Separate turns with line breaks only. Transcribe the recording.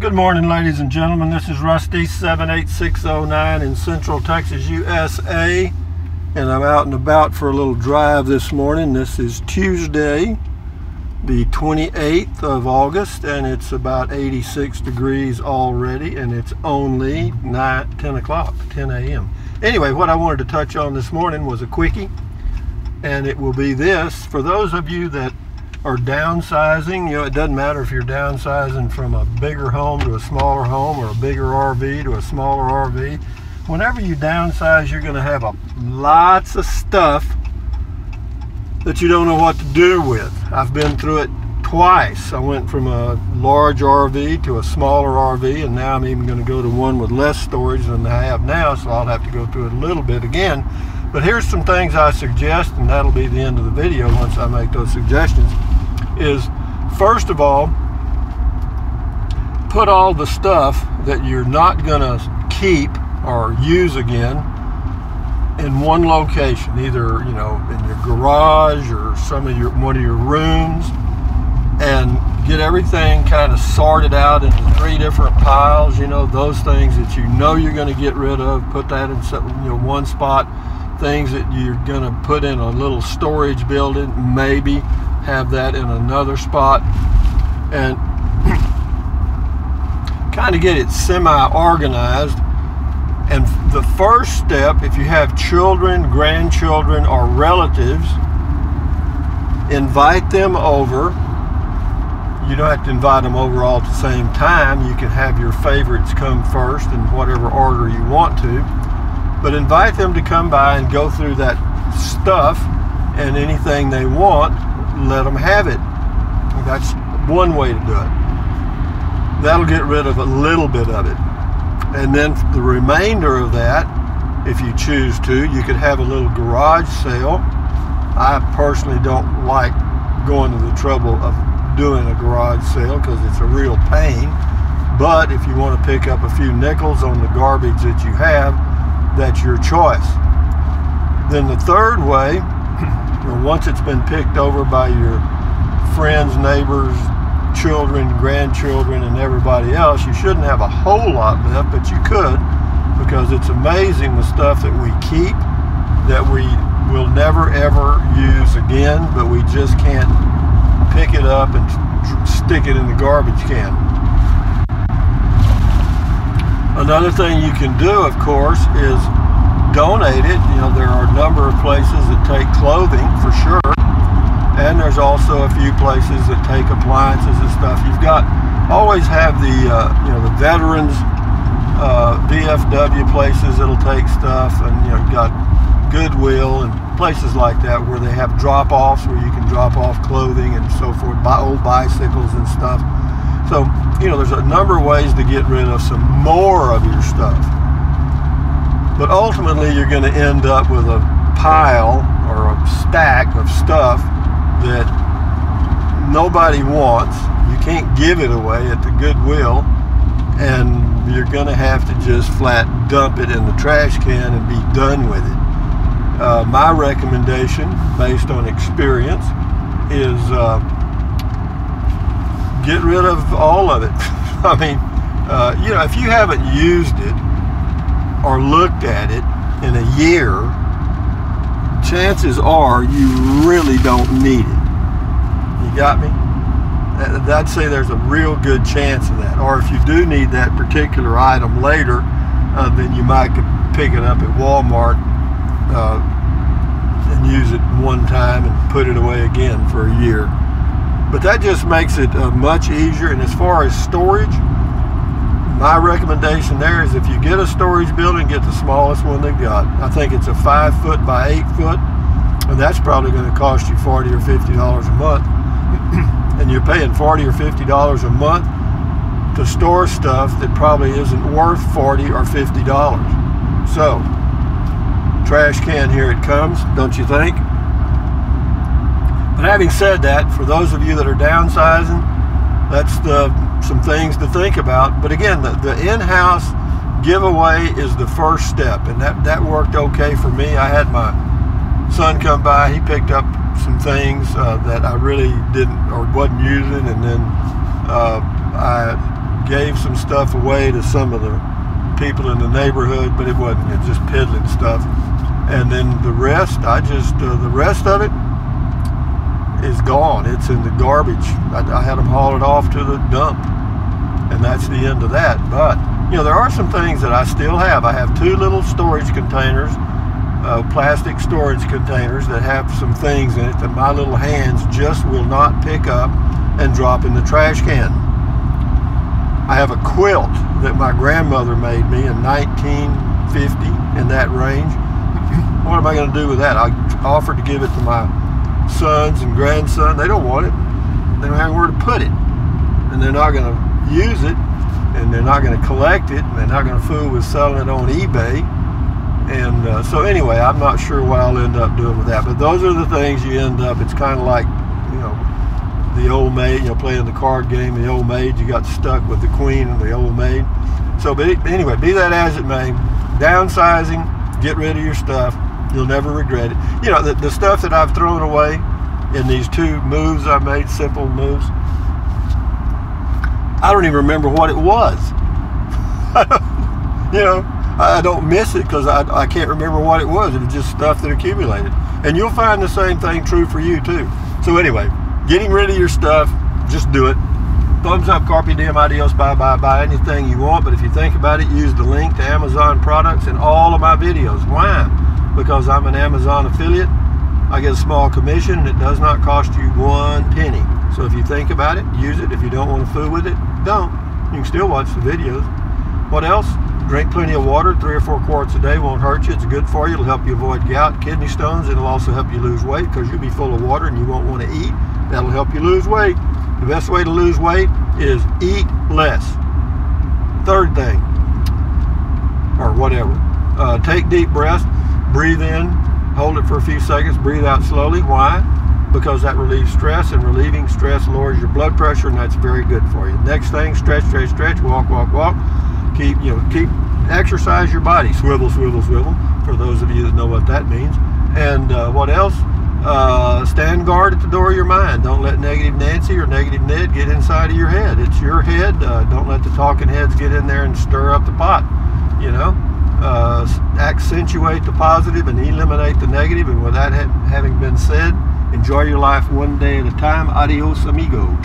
Good morning, ladies and gentlemen. This is Rusty 78609 in Central Texas, USA, and I'm out and about for a little drive this morning. This is Tuesday, the 28th of August, and it's about 86 degrees already, and it's only 10 a.m. Anyway, what I wanted to touch on this morning was a quickie, and it will be this. For those of you that are downsizing, it doesn't matter if you're downsizing from a bigger home to a smaller home, or a bigger RV to a smaller RV. Whenever you downsize, you're going to have lots of stuff that you don't know what to do with. I've been through it twice. I went from a large RV to a smaller RV, and now I'm even going to go to one with less storage than I have now, so I'll have to go through it a little bit again. But here's some things I suggest, and that'll be the end of the video once I make those suggestions. Is first of all, put all the stuff that you're not gonna keep or use again in one location, either in your garage or one of your rooms, and get everything kind of sorted out into 3 different piles. Those things that you're going to get rid of, put that in one spot. Things that you're going to put in a little storage building, maybe have that in another spot, and kind of get it semi-organized. And the first step, if you have children, grandchildren, or relatives, invite them over. You don't have to invite them over all at the same time. You can have your favorites come first in whatever order you want to, but invite them to come by and go through that stuff, and anything they want, let them have it. That's one way to do it. That'll get rid of a little bit of it. And then the remainder of that, if you choose to, you could have a little garage sale. I personally don't like going to the trouble of doing a garage sale because it's a real pain. But if you want to pick up a few nickels on the garbage that you have, that's your choice. Then the third way, once it's been picked over by your friends, neighbors, children, grandchildren, and everybody else, you shouldn't have a whole lot left, but you could, because it's amazing the stuff that we keep that we will never ever use again, but we just can't pick it up and stick it in the garbage can. Another thing you can do, of course, is donate it. There are a number of places that take clothing for sure, and there's also a few places that take appliances and stuff. You've got always have the the veterans VFW places that'll take stuff, and you've got Goodwill and places like that where they have drop-offs where you can drop off clothing and so forth, buy old bicycles and stuff. So there's a number of ways to get rid of some more of your stuff. But ultimately, you're going to end up with a pile or a stack of stuff that nobody wants. You can't give it away at the Goodwill, and you're going to have to just flat dump it in the trash can and be done with it. My recommendation, based on experience, is get rid of all of it. I mean, if you haven't used it or looked at it in a year, chances are you really don't need it. You got me? I'd say there's a real good chance of that. Or if you do need that particular item later, then you might pick it up at Walmart and use it one time and put it away again for a year. But that just makes it much easier. And as far as storage, my recommendation there is if you get a storage building, get the smallest one they've got. I think it's a 5 foot by 8 foot, and that's probably going to cost you $40 or $50 a month. And you're paying $40 or $50 a month to store stuff that probably isn't worth $40 or $50. So, trash can, here it comes, don't you think? But having said that, for those of you that are downsizing, that's some things to think about. But again, the in-house giveaway is the first step, and that worked okay for me. I had my son come by. He picked up some things that I really didn't or wasn't using, and then I gave some stuff away to some of the people in the neighborhood, but it wasn't, it was just piddling stuff. And then the rest, the rest of it is gone. It's in the garbage. I had them haul it off to the dump, and that's the end of that. But you know, there are some things that I still have. I have 2 little storage containers, plastic storage containers that have some things in it that my little hands just will not pick up and drop in the trash can. I have a quilt that my grandmother made me in 1950, in that range. What am I going to do with that? I offered to give it to my sons and grandson. They don't want it. They don't have anywhere to put it. And they're not going to use it. And they're not going to collect it. And they're not going to fool with selling it on eBay. And so anyway, I'm not sure what I'll end up doing with that. But those are the things you end up. It's kind of like, you know, the old maid, you know, playing the card game, the old maid. You got stuck with the queen and the old maid. So but anyway, be that as it may, downsizing, get rid of your stuff. You'll never regret it. You know, the stuff that I've thrown away in these 2 moves I've made, simple moves, I don't even remember what it was. You know, I don't miss it because I can't remember what it was. It was just stuff that accumulated. And you'll find the same thing true for you too. So anyway, getting rid of your stuff, just do it. Thumbs up, carpe diem, adios, bye, bye, buy anything you want. But if you think about it, use the link to Amazon products in all of my videos. Why? Because I'm an Amazon affiliate. I get a small commission and it does not cost you 1 penny. So if you think about it, use it. If you don't want to fool with it, don't. You can still watch the videos. What else? Drink plenty of water. 3 or 4 quarts a day won't hurt you. It's good for you. It'll help you avoid gout, kidney stones. It'll also help you lose weight because you'll be full of water and you won't want to eat. That'll help you lose weight. The best way to lose weight is eat less. 3rd thing, or whatever, take deep breaths. Breathe in, hold it for a few seconds, breathe out slowly. Why? Because that relieves stress, and relieving stress lowers your blood pressure, and that's very good for you. Next thing, stretch, stretch, stretch, walk, walk, walk. Keep exercise your body. Swivel, swivel, swivel, for those of you that know what that means. And what else? Stand guard at the door of your mind. Don't let negative Nancy or negative Ned get inside of your head. It's your head. Don't let the talking heads get in there and stir up the pot, you know. Accentuate the positive and eliminate the negative. And with that having been said, enjoy your life one day at a time. Adios, amigos.